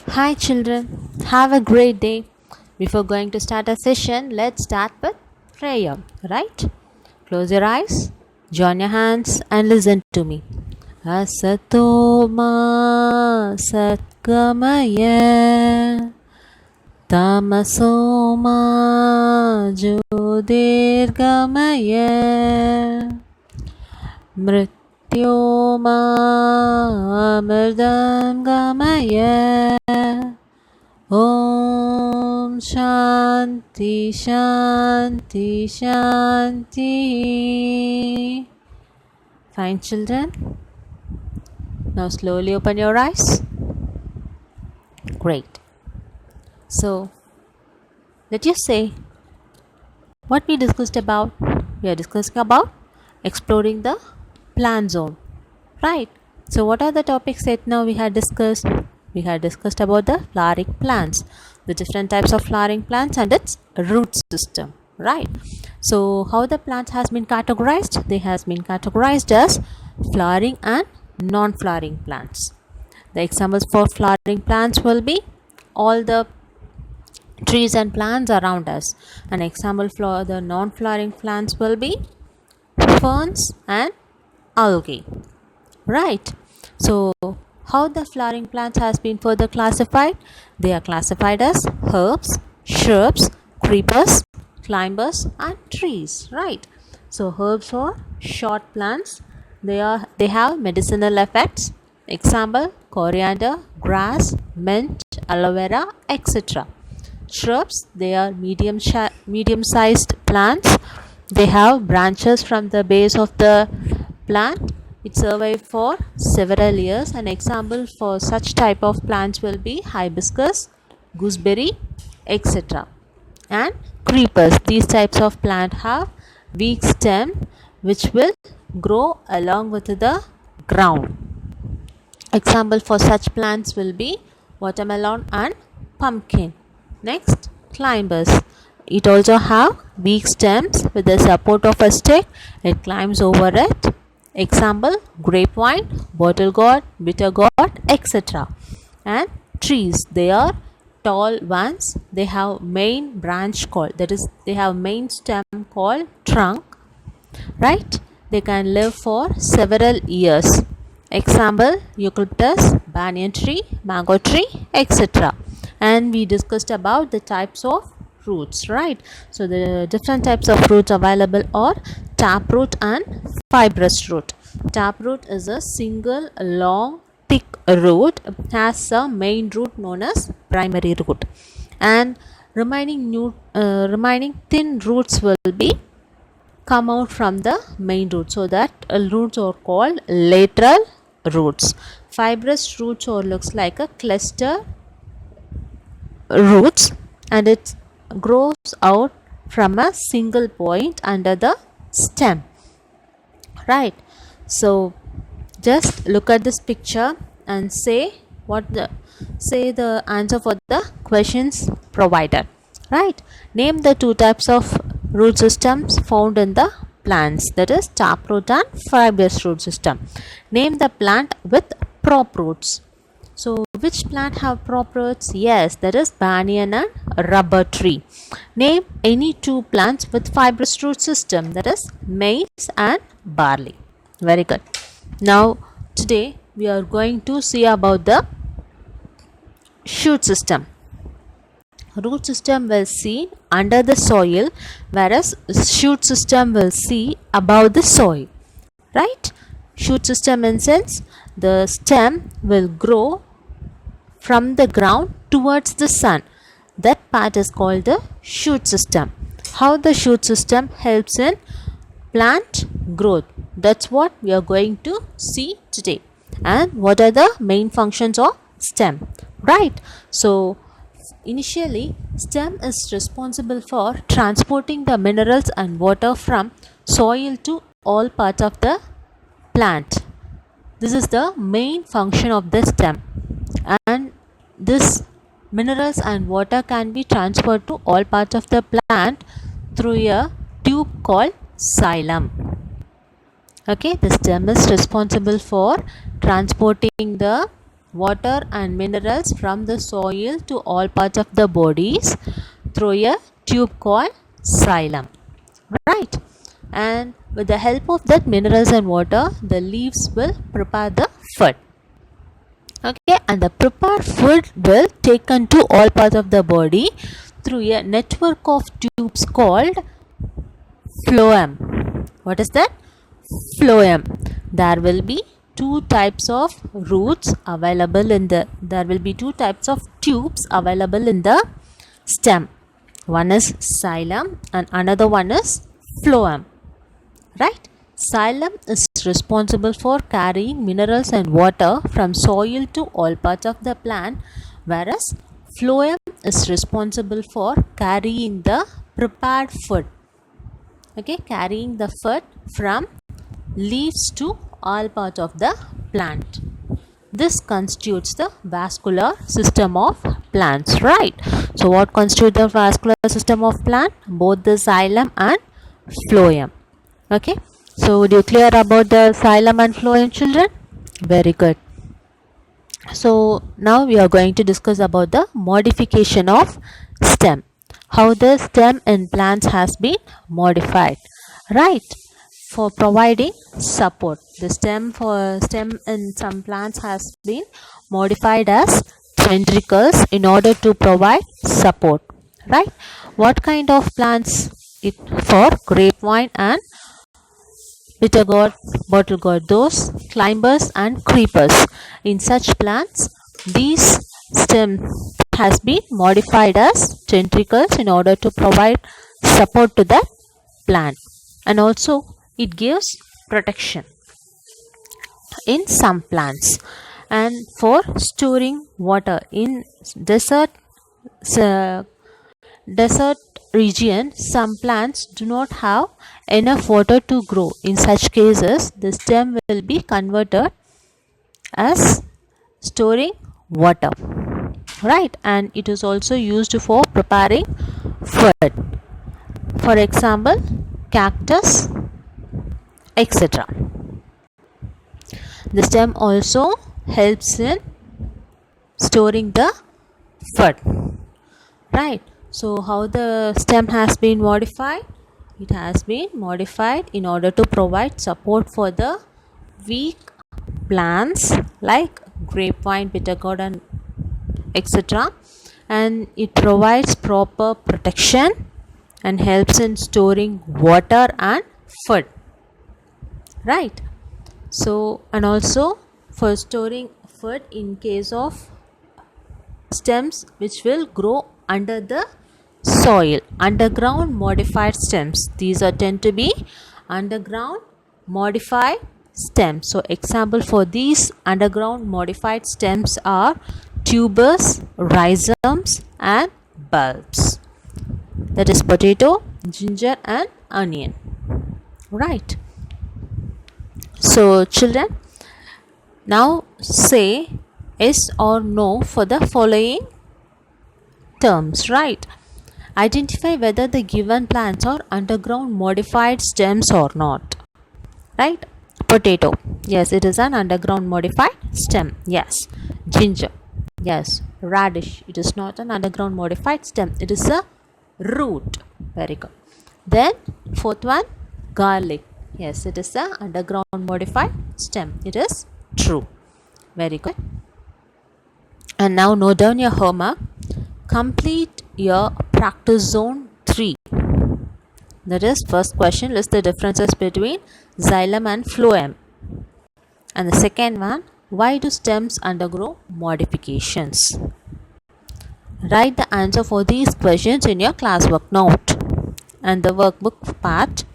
Hi children, have a great day. Before going to start our session, let's start with prayer, right? Close your eyes, join your hands and listen to me. Asato ma satgamaya tamaso ma jyotirgamaya Mrityoma Mridam Gamaya Om Shanti Shanti Shanti. Fine children. Now slowly open your eyes. Great. So let you say what we discussed about. We are discussing about exploring the plant zone, right? So what are the topics that now we had discussed? We had discussed about the flowering plants, the different types of flowering plants and its root system, right? So how the plant has been categorized? They has been categorized as flowering and non-flowering plants. The examples for flowering plants will be all the trees and plants around us. An example for the non-flowering plants will be ferns and algae, right? So how the flowering plants has been further classified? They are classified as herbs, shrubs, creepers, climbers and trees, right? So herbs are short plants. They have medicinal effects. Example: coriander, grass, mint, aloe vera, etc. Shrubs, they are medium-sized plants. They have branches from the base of the plant. It survived for several years. An example for such type of plants will be hibiscus, gooseberry, etc. And creepers, these types of plant have weak stem which will grow along with the ground. Example for such plants will be watermelon and pumpkin. Next, climbers. It also have weak stems with the support of a stick. It climbs over it. Example: grapevine, bottle gourd, bitter gourd, etc. And trees, they are tall ones. They have main branch called, that is, they have main stem called trunk, right? They can live for several years. Example: eucalyptus, banyan tree, mango tree, etc. And we discussed about the types of roots, right? So the different types of roots available are taproot and fibrous root. Taproot is a single long thick root, has a main root known as primary root, and remaining thin roots will be come out from the main root, so that roots are called lateral roots. Fibrous roots or looks like a cluster roots, and it grows out from a single point under the stem, right? So just look at this picture and say the answer for the questions provided, right? Name the two types of root systems found in the plants, that is taproot and fibrous root system. Name the plant with prop roots. So which plant have prop roots? Yes, that is banyan and rubber tree. Name any two plants with fibrous root system, that is maize and barley. Very good. Now today we are going to see about the shoot system. Root system will see under the soil, whereas shoot system will see above the soil, right? Shoot system in sense, the stem will grow from the ground towards the sun. That part is called the shoot system. How the shoot system helps in plant growth, that's what we are going to see today. And what are the main functions of stem, right? So initially, stem is responsible for transporting the minerals and water from soil to all parts of the plant. This is the main function of the stem, and this minerals and water can be transferred to all parts of the plant through a tube called xylem. Okay, the stem is responsible for transporting the water and minerals from the soil to all parts of the bodies through a tube called xylem, right? And with the help of that minerals and water, the leaves will prepare the food. Okay, and the prepared food will taken to all parts of the body through a network of tubes called phloem. What is that? Phloem. There will be two types of roots available in the, there will be two types of tubes available in the stem. One is xylem and another one is phloem, right? Xylem is responsible for carrying minerals and water from soil to all parts of the plant, whereas phloem is responsible for carrying the prepared food. Okay, carrying the food from leaves to all parts of the plant. This constitutes the vascular system of plants, right? So what constitutes the vascular system of plant? Both the xylem and phloem. Okay, so would you clear about the xylem and phloem, children? Very good. So now we are going to discuss about the modification of stem. How the stem in plants has been modified, right? For providing support. The stem in some plants has been modified as ventricles in order to provide support, right? What kind of plants? It for grapevine and bitter gourd, bottle gourd, those climbers and creepers. In such plants, these stem has been modified as ventricles in order to provide support to the plant, and also it gives protection in some plants. And for storing water in desert region, some plants do not have enough water to grow. In such cases, the stem will be converted as storing water, right? And it is also used for preparing food, for example cactus, etc. The stem also helps in storing the food, right? So how the stem has been modified? It has been modified in order to provide support for the weak plants like grapevine, bitter gourd and etc. And it provides proper protection and helps in storing water and food, right? So, and also for storing food in case of stems which will grow under the soil, underground modified stems. These are tend to be underground modified stems. So example for these underground modified stems are tubers, rhizomes and bulbs. That is potato, ginger and onion, right? So children, now say yes or no for the following terms, right? Identify whether the given plants are underground modified stems or not, right? Potato, yes, it is an underground modified stem. Yes. Ginger, yes. Radish, it is not an underground modified stem, it is a root. Very good. Then fourth one, garlic, yes, it is a underground modified stem. It is true. Very good. And now note down your homework. Complete your practice zone 3. That is, first question, list the differences between xylem and phloem. And the second one, why do stems undergo modifications? Write the answer for these questions in your classwork note. And the workbook part,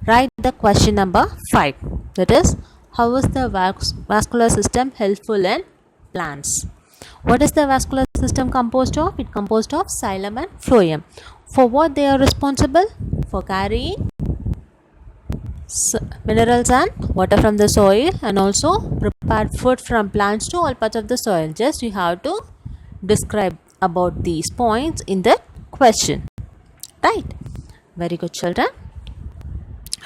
write the question number 5. That is, how is the vascular system helpful in plants? What is the vascular system composed of? It composed of xylem and phloem. For what they are responsible? For carrying minerals and water from the soil, and also prepare food from plants to all parts of the soil. Just you have to describe about these points in the question, right? Very good, children.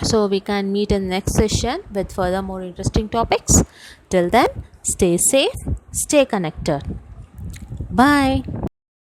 So we can meet in the next session with further more interesting topics. Till then, Stay safe, stay connected. Bye.